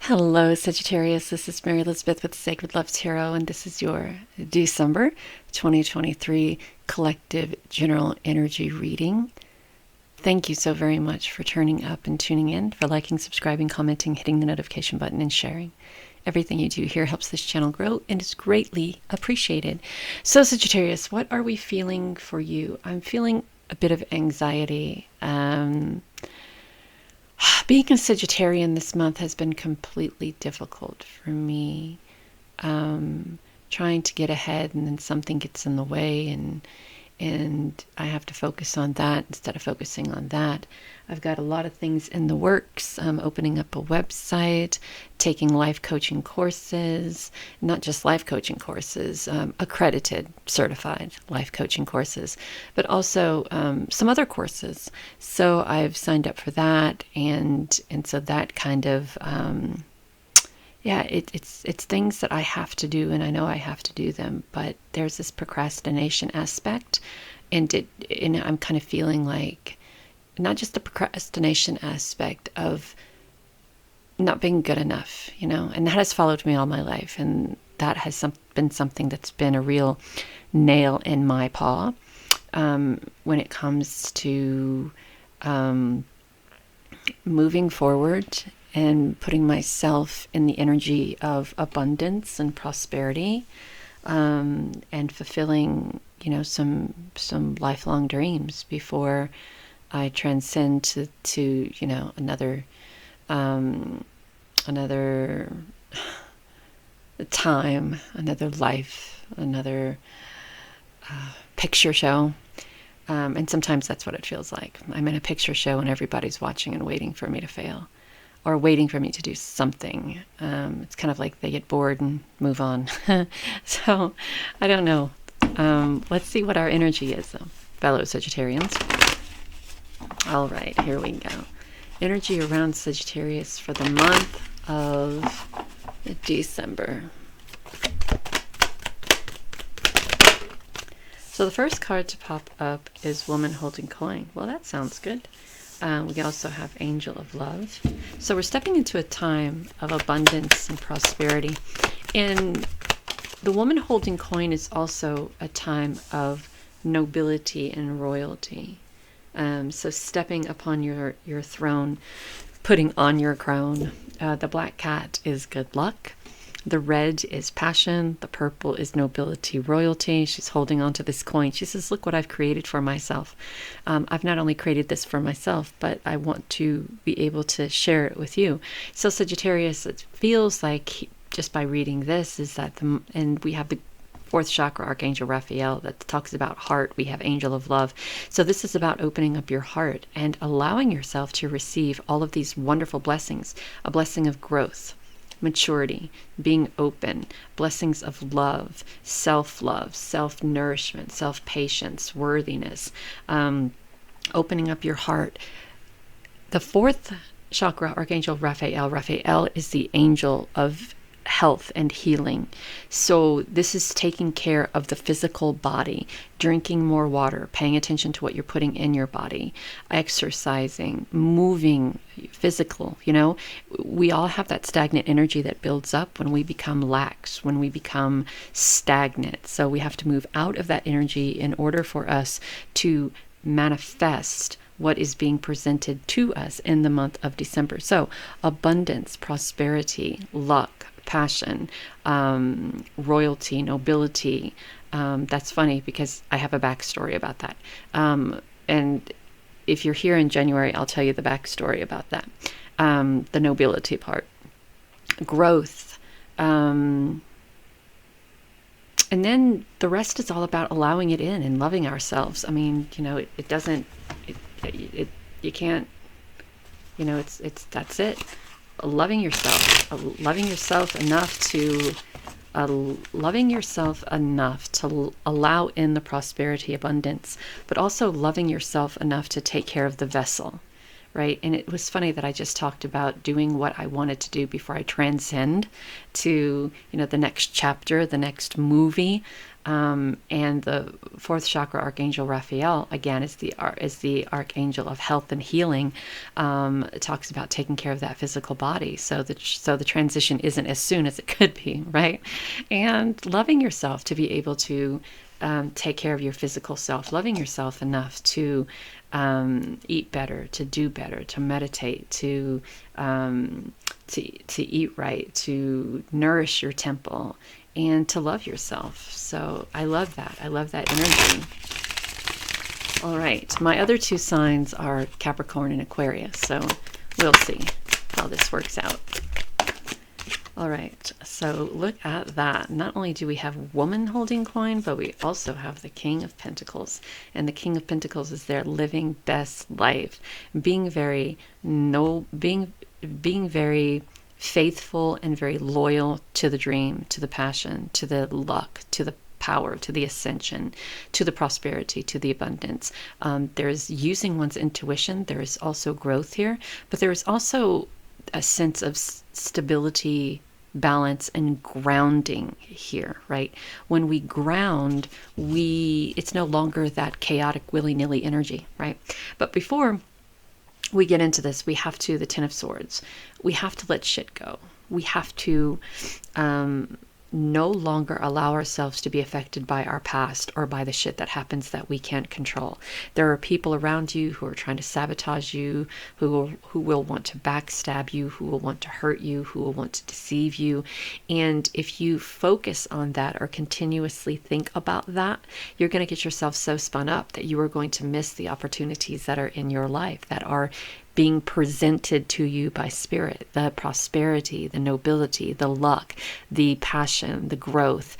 Hello, Sagittarius. This is Mary Elizabeth with Sacred Love Tarot, and this is your December 2023 collective general energy reading. Thank you so very much for turning up and tuning in, for liking, subscribing, commenting, hitting the notification button, and sharing. Everything you do here helps this channel grow and is greatly appreciated. So, Sagittarius, what are we feeling for you? I'm feeling a bit of anxiety. Being a Sagittarian this month has been completely difficult for me. Trying to get ahead, and then something gets in the way, and I have to focus on that instead of focusing on that. I've got a lot of things in the works. I'm opening up a website, taking life coaching courses, not just life coaching courses, accredited, certified life coaching courses, but also some other courses. So I've signed up for that, and so that kind of it's things that I have to do, and I know I have to do them, but there's this procrastination aspect, and I'm kind of feeling like not just the procrastination aspect of not being good enough, and that has followed me all my life, and that has been something that's been a real nail in my paw when it comes to moving forward and putting myself in the energy of abundance and prosperity, and fulfilling, some lifelong dreams before I transcend to another time, another life, another picture show. And sometimes that's what it feels like. I'm in a picture show and everybody's watching and waiting for me to fail, or waiting for me to do something. It's kind of like they get bored and move on. So I don't know. Let's see what our energy is, though, fellow Sagittarians. All right, here we go. Energy around Sagittarius for the month of December. So the first card to pop up is Woman Holding Coin. Well, that sounds good. We also have Angel of Love. So we're stepping into a time of abundance and prosperity. And the Woman Holding Coin is also a time of nobility and royalty. So stepping upon your throne, putting on your crown. The black cat is good luck. The red is passion. The purple is nobility, royalty. She's holding on to this coin. She says, look what I've created for myself. I've not only created this for myself, but I want to be able to share it with you. So Sagittarius, it feels like just by reading this is that, and we have the fourth chakra, Archangel Raphael, that talks about heart. We have Angel of Love. So this is about opening up your heart and allowing yourself to receive all of these wonderful blessings, a blessing of growth, maturity, being open, blessings of love, self-love, self-nourishment, self-patience, worthiness, opening up your heart. The fourth chakra, Archangel Raphael. Raphael is the angel of health and healing. So this is taking care of the physical body, drinking more water, paying attention to what you're putting in your body, exercising, moving, physical. We all have that stagnant energy that builds up when we become lax, when we become stagnant. So we have to move out of that energy in order for us to manifest what is being presented to us in the month of December. So abundance, prosperity, luck, passion, royalty, nobility. That's funny because I have a backstory about that. And if you're here in January, I'll tell you the backstory about that. The nobility part, growth. And then the rest is all about allowing it in and loving ourselves. I mean, it doesn't, you can't, that's it. Loving yourself enough to allow in the prosperity, abundance, but also loving yourself enough to take care of the vessel, right? And it was funny that I just talked about doing what I wanted to do before I transcend to, the next chapter, the next movie. And the fourth chakra archangel Raphael, again, is the archangel of health and healing. It talks about taking care of that physical body, so the transition isn't as soon as it could be, right? And loving yourself to be able to take care of your physical self, loving yourself enough to eat better, to do better, to meditate, to eat right, to nourish your temple, and to love yourself. So I love that. I love that energy. All right. My other two signs are Capricorn and Aquarius. So we'll see how this works out. All right. So look at that. Not only do we have woman holding coin, but we also have the King of Pentacles. And the King of Pentacles is their living best life, being very very faithful and very loyal to the dream, to the passion, to the luck, to the power, to the ascension, to the prosperity, to the abundance. There's using one's intuition. There is also growth here, but there is also a sense of stability, balance, and grounding here, right? When we ground, it's no longer that chaotic willy-nilly energy, right? But before we get into this, we have to, the Ten of Swords, we have to let shit go. We have to no longer allow ourselves to be affected by our past or by the shit that happens that we can't control. There are people around you who are trying to sabotage you, who will want to backstab you, who will want to hurt you, who will want to deceive you. And if you focus on that or continuously think about that, you're going to get yourself so spun up that you are going to miss the opportunities that are in your life, that are being presented to you by spirit, the prosperity, the nobility, the luck, the passion, the growth,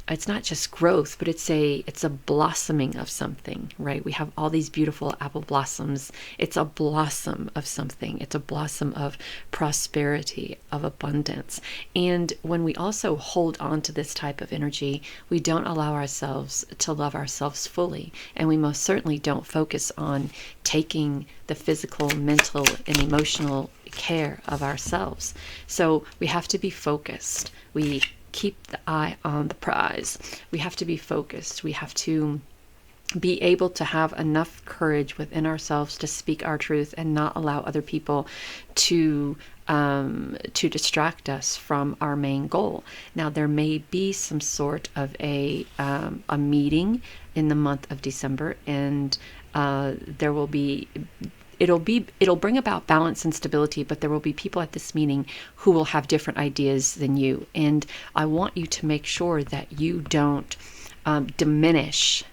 it's not just growth, but it's a blossoming of something, right? We have all these beautiful apple blossoms. It's a blossom of something. It's a blossom of prosperity, of abundance. And when we also hold on to this type of energy, we don't allow ourselves to love ourselves fully. And we most certainly don't focus on taking the physical, mental, and emotional care of ourselves. So we have to be focused. We keep the eye on the prize. We have to be focused. We have to be able to have enough courage within ourselves to speak our truth and not allow other people to distract us from our main goal. Now, there may be some sort of a meeting in the month of December, and there will be. It'll bring about balance and stability, but there will be people at this meeting who will have different ideas than you. And I want you to make sure that you don't diminish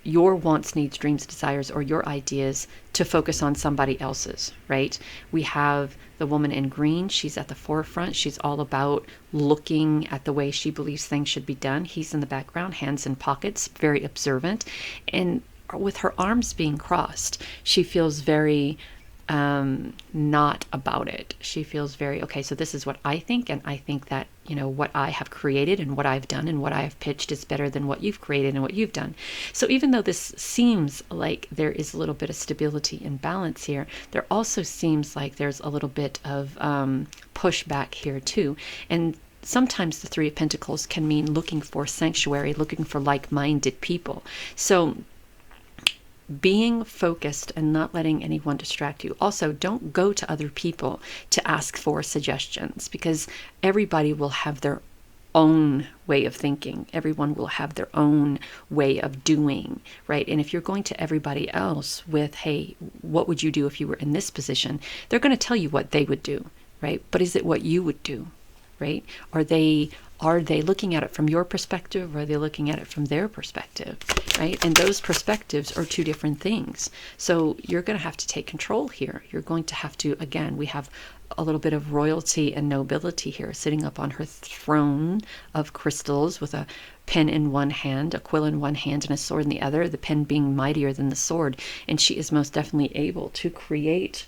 your wants, needs, dreams, desires, or your ideas to focus on somebody else's, right? We have the woman in green. She's at the forefront. She's all about looking at the way she believes things should be done. He's in the background, hands in pockets, very observant. And with her arms being crossed, she feels very not about it. She feels very, okay, so this is what I think, and I think that, what I have created and what I've done and what I have pitched is better than what you've created and what you've done. So even though this seems like there is a little bit of stability and balance here, there also seems like there's a little bit of pushback here too. And sometimes the Three of Pentacles can mean looking for sanctuary, looking for like-minded people. So being focused and not letting anyone distract you. Also, don't go to other people to ask for suggestions, because everybody will have their own way of thinking. Everyone will have their own way of doing, right? And if you're going to everybody else with, hey, what would you do if you were in this position? They're going to tell you what they would do, right? But is it what you would do, right? Are they looking at it from your perspective, or are they looking at it from their perspective, right? And those perspectives are two different things. So you're going to have to take control here. You're going to have to, again, we have a little bit of royalty and nobility here, sitting up on her throne of crystals with a pen in one hand, a quill in one hand, and a sword in the other, the pen being mightier than the sword. And she is most definitely able to create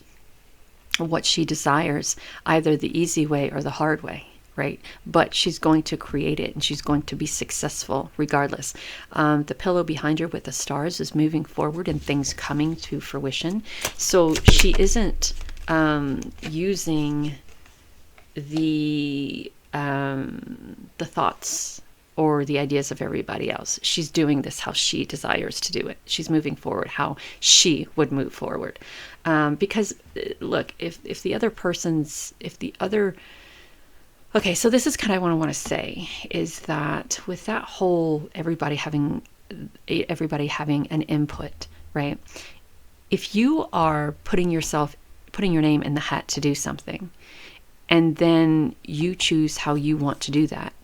what she desires, either the easy way or the hard way. right? But she's going to create it, and she's going to be successful regardless. The pillow behind her with the stars is moving forward and things coming to fruition. So she isn't using the thoughts or the ideas of everybody else. She's doing this how she desires to do it. She's moving forward how she would move forward. Because look, if the other person's, okay, so this is kind of what I want to say, is that with that whole everybody having an input, right? If you are putting your name in the hat to do something, and then you choose how you want to do that,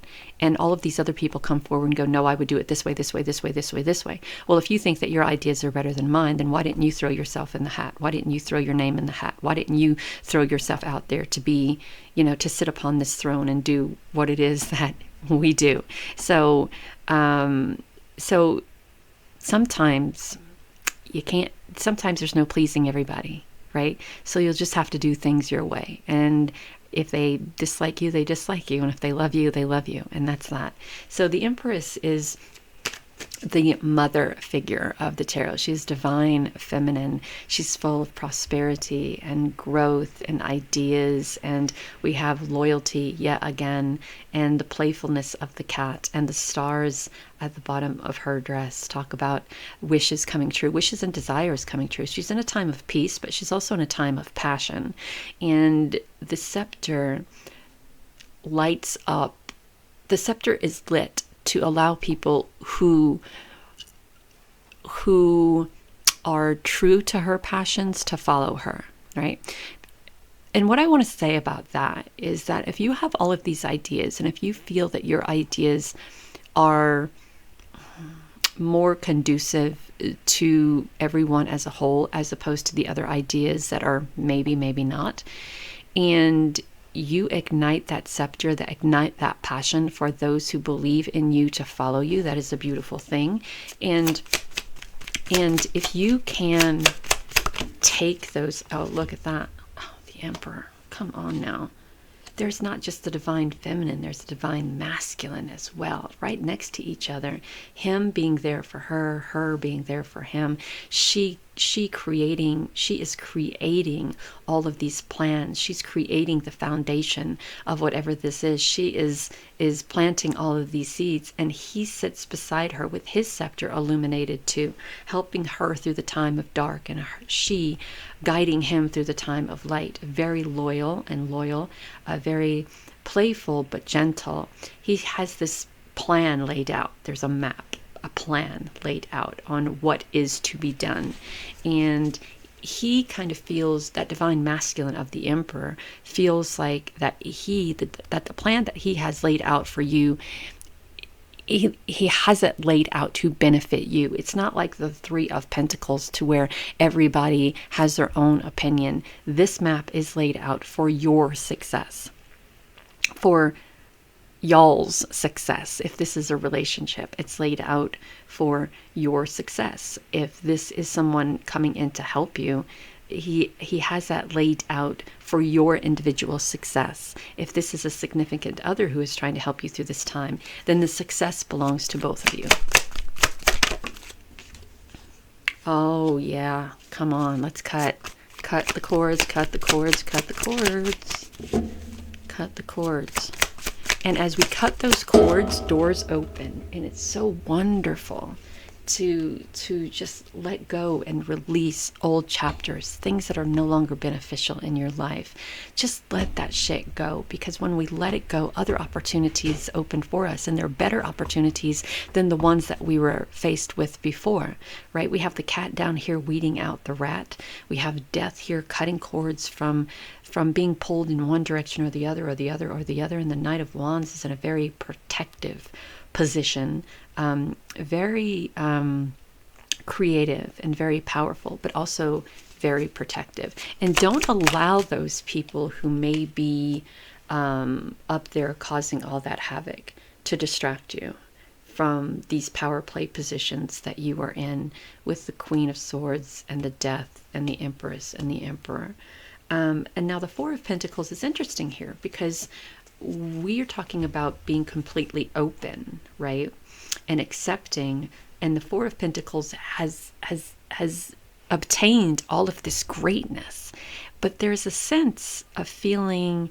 and all of these other people come forward and go, no, I would do it this way, this way, this way, this way, this way. Well, if you think that your ideas are better than mine, then why didn't you throw yourself in the hat? Why didn't you throw your name in the hat? Why didn't you throw yourself out there to be, to sit upon this throne and do what it is that we do? So, so sometimes sometimes there's no pleasing everybody, right? So you'll just have to do things your way. And if they dislike you, they dislike you. And if they love you, they love you. And that's that. So the Empress is the mother figure of the tarot. She's divine feminine. She's full of prosperity and growth and ideas. And we have loyalty yet again, and the playfulness of the cat, and the stars at the bottom of her dress talk about wishes coming true, wishes and desires coming true. She's in a time of peace, but she's also in a time of passion. And the scepter lights up. The scepter is lit to allow people who are true to her passions to follow her, right? And what I want to say about that is that if you have all of these ideas, and if you feel that your ideas are more conducive to everyone as a whole, as opposed to the other ideas that are maybe not, and you ignite that scepter, that ignite that passion for those who believe in you to follow you, that is a beautiful thing. And if you can take those, oh, look at that. Oh, the Emperor. Come on now. There's not just the divine feminine, there's the divine masculine as well, right next to each other. Him being there for her, her being there for him. She is creating all of these plans. She's creating the foundation of whatever this is. She is planting all of these seeds, and he sits beside her with his scepter illuminated too, helping her through the time of dark, and she guiding him through the time of light. Very loyal, very playful but gentle. He has this plan laid out. There's a map, a plan laid out on what is to be done. And he kind of feels, that divine masculine of the Emperor feels like that that the plan that he has laid out for you, he has it laid out to benefit you. It's not like the Three of Pentacles to where everybody has their own opinion. This map is laid out for your success, for y'all's success. If this is a relationship, it's laid out for your success. If this is someone coming in to help you, he has that laid out for your individual success. If this is a significant other who is trying to help you through this time, then the success belongs to both of you. Oh yeah, come on, let's cut the cords, cut the cords, cut the cords, cut the cords. And as we cut those cords, doors open, and it's so wonderful to just let go and release old chapters, things that are no longer beneficial in your life. Just let that shit go, because when we let it go, other opportunities open for us, and they're better opportunities than the ones that we were faced with before, right? We have the cat down here weeding out the rat. We have death here cutting cords from being pulled in one direction or the other, or the other, or the other. And the Knight of Wands is in a very protective position, very creative and very powerful, but also very protective. And don't allow those people who may be up there causing all that havoc to distract you from these power play positions that you are in, with the Queen of Swords and the Death and the Empress and the Emperor. And now the Four of Pentacles is interesting here, because we are talking about being completely open, right? And accepting. And the Four of Pentacles has obtained all of this greatness. But there's a sense of feeling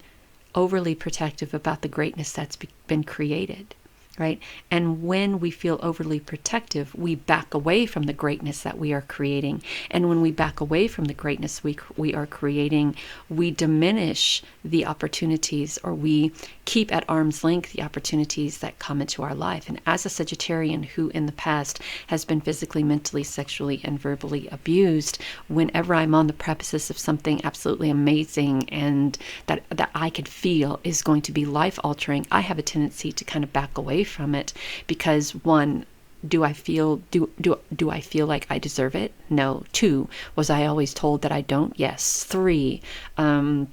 overly protective about the greatness that's been created, right? And when we feel overly protective, we back away from the greatness that we are creating. And when we back away from the greatness we are creating, we diminish the opportunities, or we keep at arm's length the opportunities that come into our life. And as a Sagittarian who in the past has been physically, mentally, sexually, and verbally abused, whenever I'm on the precipice of something absolutely amazing and that I could feel is going to be life altering, I have a tendency to kind of back away from it, because one, do I feel like I deserve it? No. Two, was I always told that I don't? Yes. Three, and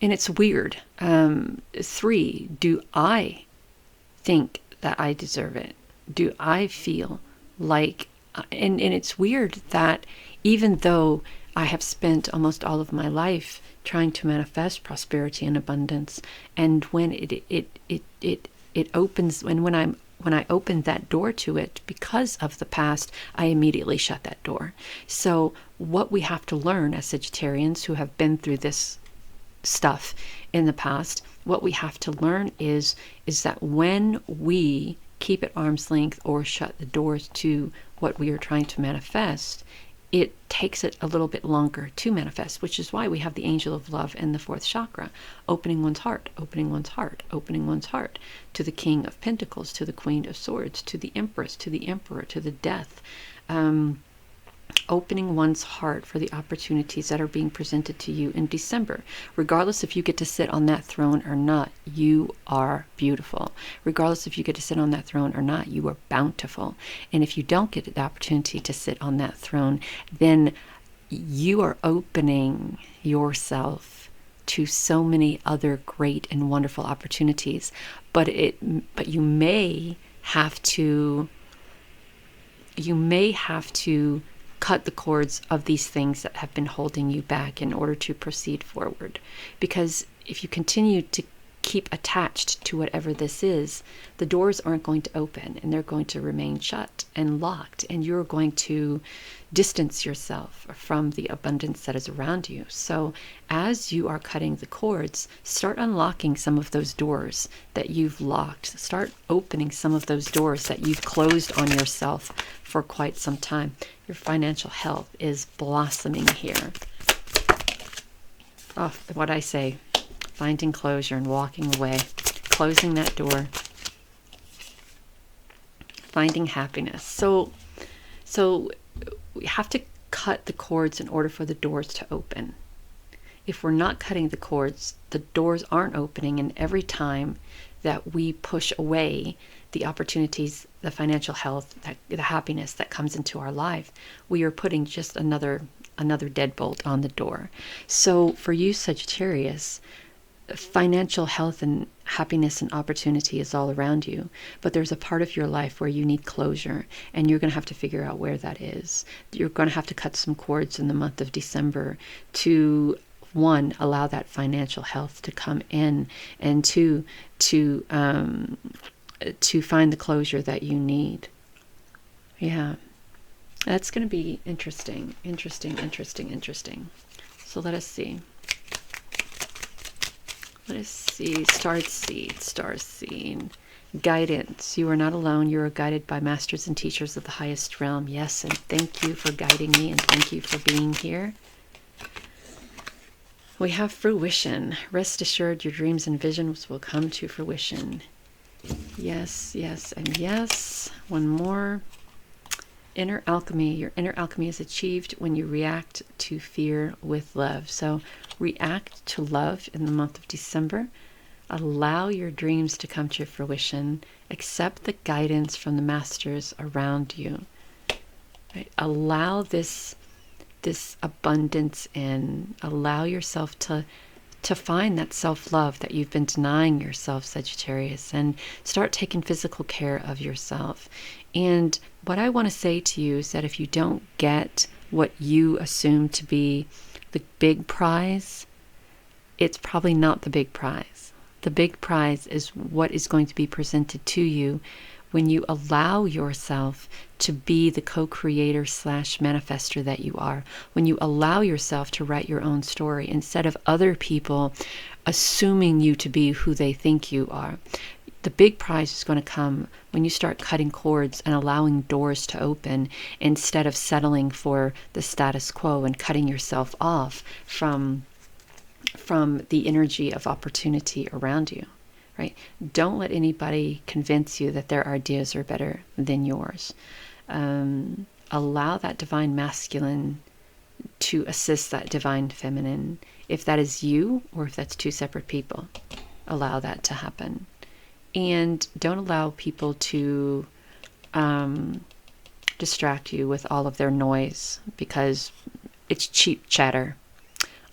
it's weird. Three, do I think that I deserve it? Do I feel like, and it's weird that even though I have spent almost all of my life trying to manifest prosperity and abundance, and when it opens, when I open that door to it because of the past, I immediately shut that door. So what we have to learn as Sagittarians who have been through this stuff in the past, what we have to learn is that when we keep at arm's length or shut the doors to what we are trying to manifest, it takes it a little bit longer to manifest, which is why we have the Angel of Love and the fourth chakra, opening one's heart, opening one's heart, opening one's heart to the King of Pentacles, to the Queen of Swords, to the Empress, to the Emperor, to the Death. Opening one's heart for the opportunities that are being presented to you in December. Regardless if you get to sit on that throne or not, you are beautiful. Regardless if you get to sit on that throne or not, you are bountiful. And if you don't get the opportunity to sit on that throne, then you are opening yourself to so many other great and wonderful opportunities. But you may have to cut the cords of these things that have been holding you back in order to proceed forward. Because if you continue to keep attached to whatever this is, the doors aren't going to open, and they're going to remain shut and locked, and you're going to distance yourself from the abundance that is around you. So as you are cutting the cords, start unlocking some of those doors that you've locked. Start opening some of those doors that you've closed on yourself for quite some time. Your financial health is blossoming here. Oh, what I say, finding closure and walking away, closing that door, finding happiness. So we have to cut the cords in order for the doors to open. If we're not cutting the cords, the doors aren't opening, and every time that we push away the opportunities, the financial health, the happiness that comes into our life, we are putting just another deadbolt on the door. So for you, Sagittarius, financial health and happiness and opportunity is all around you, but there's a part of your life where you need closure, and you're going to have to figure out where that is. You're going to have to cut some cords in the month of December to, one, allow that financial health to come in, and two, to find the closure that you need. Yeah, that's going to be interesting. So let us see. Star seed. Guidance. You are not alone. You are guided by masters and teachers of the highest realm. Yes, and thank you for guiding me, and thank you for being here. We have fruition. Rest assured, your dreams and visions will come to fruition. Yes, and yes. One more. Inner alchemy. Your inner alchemy is achieved when you react to fear with love. So react to love in the month of December. Allow your dreams to come to fruition. Accept the guidance from the masters around you. Right? Allow this abundance in. Allow yourself to find that self-love that you've been denying yourself, Sagittarius, and start taking physical care of yourself. And what I want to say to you is that if you don't get what you assume to be the big prize, it's probably not the big prize. The big prize is what is going to be presented to you when you allow yourself to be the co-creator / manifester that you are. When you allow yourself to write your own story instead of other people assuming you to be who they think you are. The big prize is going to come when you start cutting cords and allowing doors to open instead of settling for the status quo and cutting yourself off from the energy of opportunity around you, right? Don't let anybody convince you that their ideas are better than yours. Allow that divine masculine to assist that divine feminine. If that is you or if that's two separate people, allow that to happen. And don't allow people to distract you with all of their noise, because it's cheap chatter.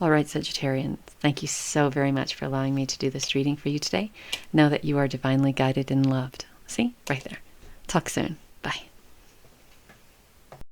All right, Sagittarians, thank you so very much for allowing me to do this reading for you today. Know that you are divinely guided and loved. See? Right there. Talk soon.